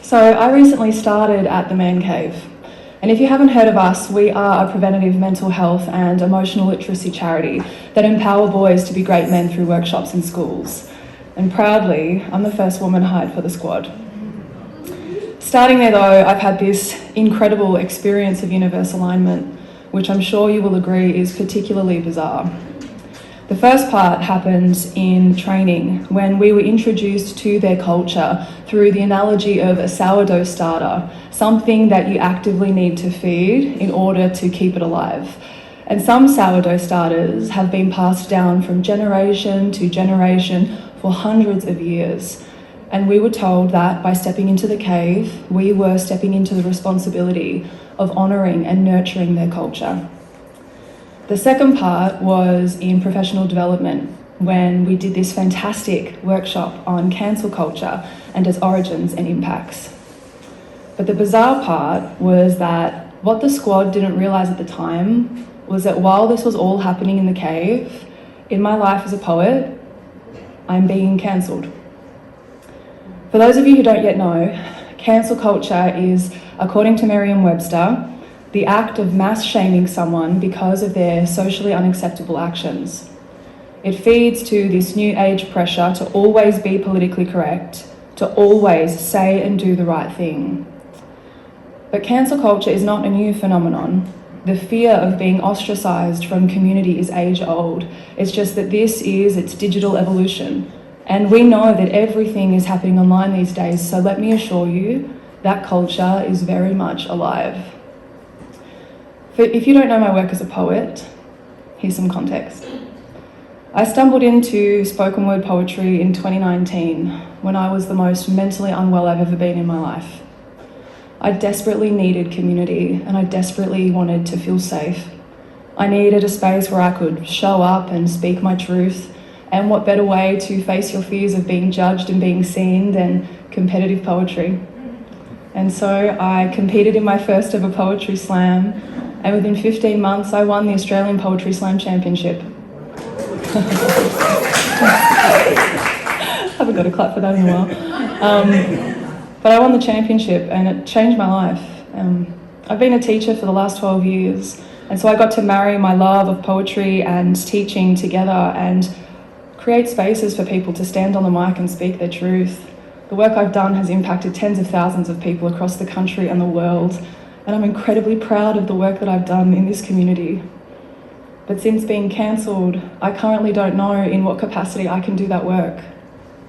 So I recently started at the Man Cave. And if you haven't heard of us, we are a preventative mental health and emotional literacy charity that empower boys to be great men through workshops in schools. And proudly, I'm the first woman hired for the squad. Starting there though, I've had this incredible experience of universe alignment, which I'm sure you will agree is particularly bizarre. The first part happened in training when we were introduced to their culture through the analogy of a sourdough starter, something that you actively need to feed in order to keep it alive. And some sourdough starters have been passed down from generation to generation for hundreds of years. And we were told that by stepping into the cave, we were stepping into the responsibility of honouring and nurturing their culture. The second part was in professional development when we did this fantastic workshop on cancel culture and its origins and impacts. But the bizarre part was that what the squad didn't realise at the time was that while this was all happening in the cave, in my life as a poet, I'm being cancelled. For those of you who don't yet know, cancel culture is, according to Merriam-Webster, the act of mass shaming someone because of their socially unacceptable actions. It feeds to this new age pressure to always be politically correct, to always say and do the right thing. But cancel culture is not a new phenomenon. The fear of being ostracised from community is age old. It's just that this is its digital evolution. And we know that everything is happening online these days, so let me assure you that culture is very much alive. If you don't know my work as a poet, here's some context. I stumbled into spoken word poetry in 2019 when I was the most mentally unwell I've ever been in my life. I desperately needed community and I desperately wanted to feel safe. I needed a space where I could show up and speak my truth, and what better way to face your fears of being judged and being seen than competitive poetry. And so I competed in my first ever poetry slam, and within 15 months I won the Australian Poetry Slam Championship. Haven't got a clap for that in a while. But I won the championship and it changed my life. I've been a teacher for the last 12 years, and so I got to marry my love of poetry and teaching together and create spaces for people to stand on the mic and speak their truth. The work I've done has impacted tens of thousands of people across the country and the world, and I'm incredibly proud of the work that I've done in this community. But since being cancelled, I currently don't know in what capacity I can do that work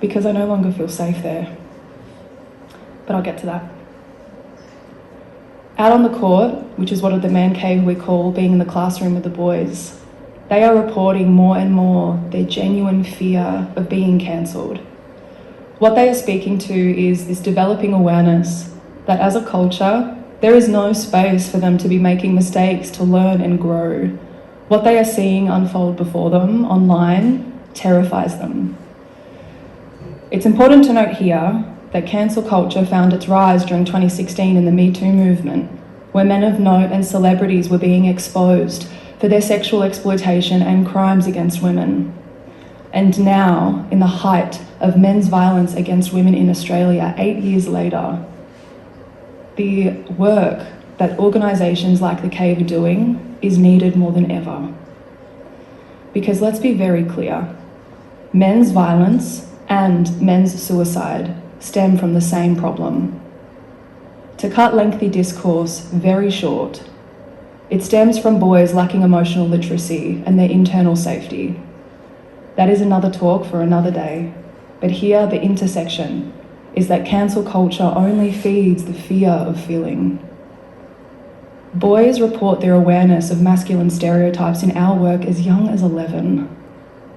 because I no longer feel safe there. But I'll get to that. Out on the court, which is what at the Man Cave we call being in the classroom with the boys, they are reporting more and more their genuine fear of being cancelled. What they are speaking to is this developing awareness that as a culture, there is no space for them to be making mistakes to learn and grow. What they are seeing unfold before them online terrifies them. It's important to note here that cancel culture found its rise during 2016 in the Me Too movement, where men of note and celebrities were being exposed for their sexual exploitation and crimes against women. And now, in the height of men's violence against women in Australia, 8 years later, the work that organisations like the Cave are doing is needed more than ever. Because let's be very clear, men's violence and men's suicide stem from the same problem. To cut lengthy discourse very short, it stems from boys lacking emotional literacy and their internal safety. That is another talk for another day, but here the intersection is that cancel culture only feeds the fear of feeling. Boys report their awareness of masculine stereotypes in our work as young as 11.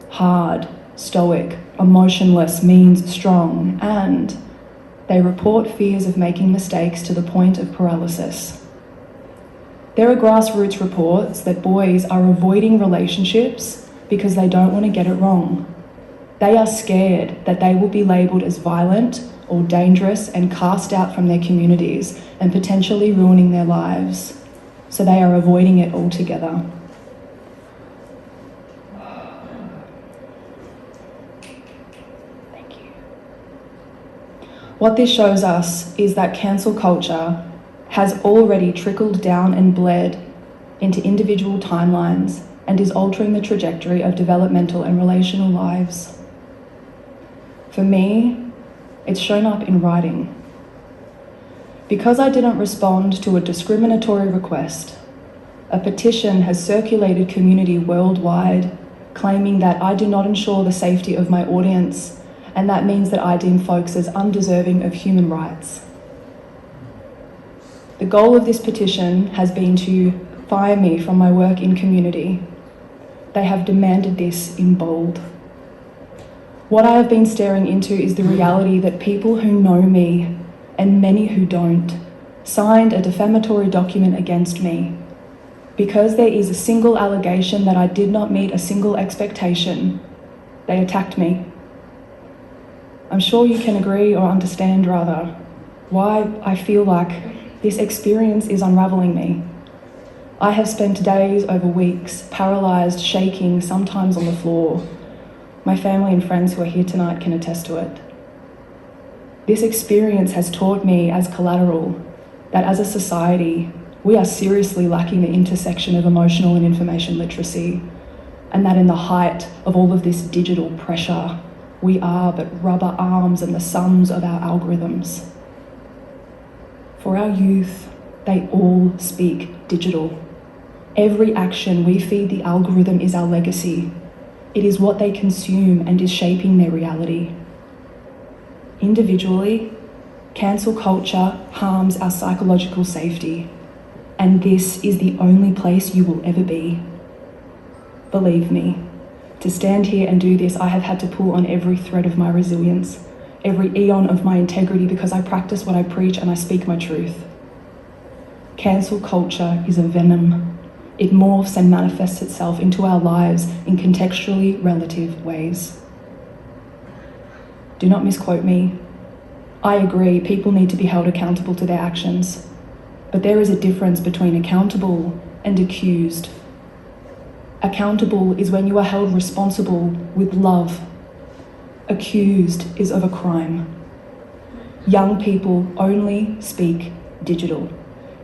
Hard, stoic, emotionless means strong, and they report fears of making mistakes to the point of paralysis. There are grassroots reports that boys are avoiding relationships because they don't want to get it wrong. They are scared that they will be labelled as violent or dangerous and cast out from their communities and potentially ruining their lives. So they are avoiding it altogether. What this shows us is that cancel culture has already trickled down and bled into individual timelines and is altering the trajectory of developmental and relational lives. For me, it's shown up in writing. Because I didn't respond to a discriminatory request, a petition has circulated community worldwide claiming that I do not ensure the safety of my audience, and that means that I deem folks as undeserving of human rights. The goal of this petition has been to fire me from my work in community. They have demanded this in bold. What I have been staring into is the reality that people who know me, and many who don't, signed a defamatory document against me. Because there is a single allegation that I did not meet a single expectation, they attacked me. I'm sure you can agree or understand, rather, why I feel like this experience is unraveling me. I have spent days over weeks, paralysed, shaking, sometimes on the floor. My family and friends who are here tonight can attest to it. This experience has taught me as collateral that as a society, we are seriously lacking the intersection of emotional and information literacy, and that in the height of all of this digital pressure, we are but rubber arms and the sums of our algorithms. For our youth, they all speak digital. Every action we feed the algorithm is our legacy. It is what they consume and is shaping their reality. Individually, cancel culture harms our psychological safety, and this is the only place you will ever be. Believe me, to stand here and do this, I have had to pull on every thread of my resilience, every eon of my integrity, because I practice what I preach and I speak my truth. Cancel culture is a venom. It morphs and manifests itself into our lives in contextually relative ways. Do not misquote me. I agree, people need to be held accountable to their actions, but there is a difference between accountable and accused. Accountable is when you are held responsible with love. Accused is of a crime. Young people only speak digital.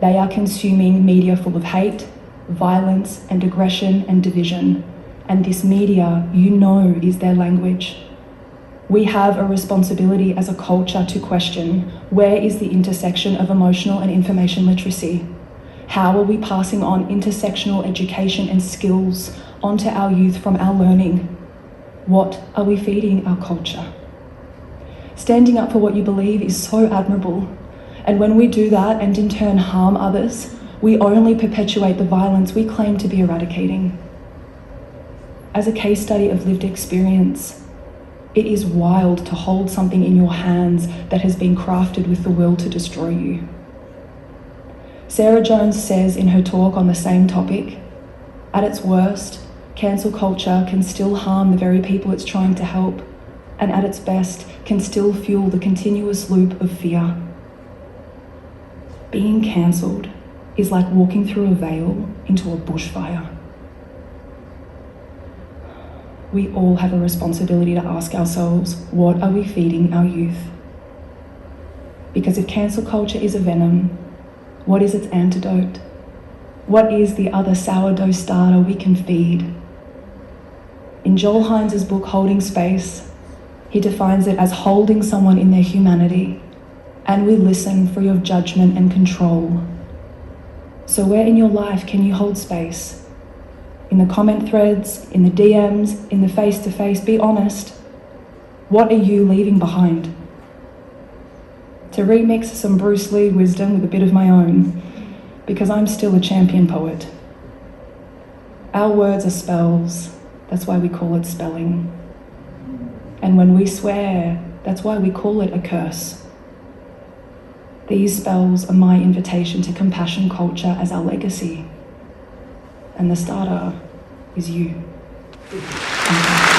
They are consuming media full of hate, violence and aggression and division, and this media, you know, is their language. We have a responsibility as a culture to question, where is the intersection of emotional and information literacy? How are we passing on intersectional education and skills onto our youth from our learning? What are we feeding our culture? Standing up for what you believe is so admirable, and when we do that and in turn harm others, we only perpetuate the violence we claim to be eradicating. As a case study of lived experience, it is wild to hold something in your hands that has been crafted with the will to destroy you. Sarah Jones says in her talk on the same topic, at its worst, cancel culture can still harm the very people it's trying to help, and at its best can still fuel the continuous loop of fear. Being cancelled is like walking through a veil into a bushfire. We all have a responsibility to ask ourselves, what are we feeding our youth? Because if cancel culture is a venom, what is its antidote? What is the other sourdough starter we can feed? In Joel Hines' book, Holding Space, he defines it as holding someone in their humanity, and we listen free of judgment and control. So where in your life can you hold space? In the comment threads, in the DMs, in the face-to-face, be honest. What are you leaving behind? To remix some Bruce Lee wisdom with a bit of my own, because I'm still a champion poet. Our words are spells, that's why we call it spelling. And when we swear, that's why we call it a curse. These spells are my invitation to compassion culture as our legacy. And the starter is you. Thank you.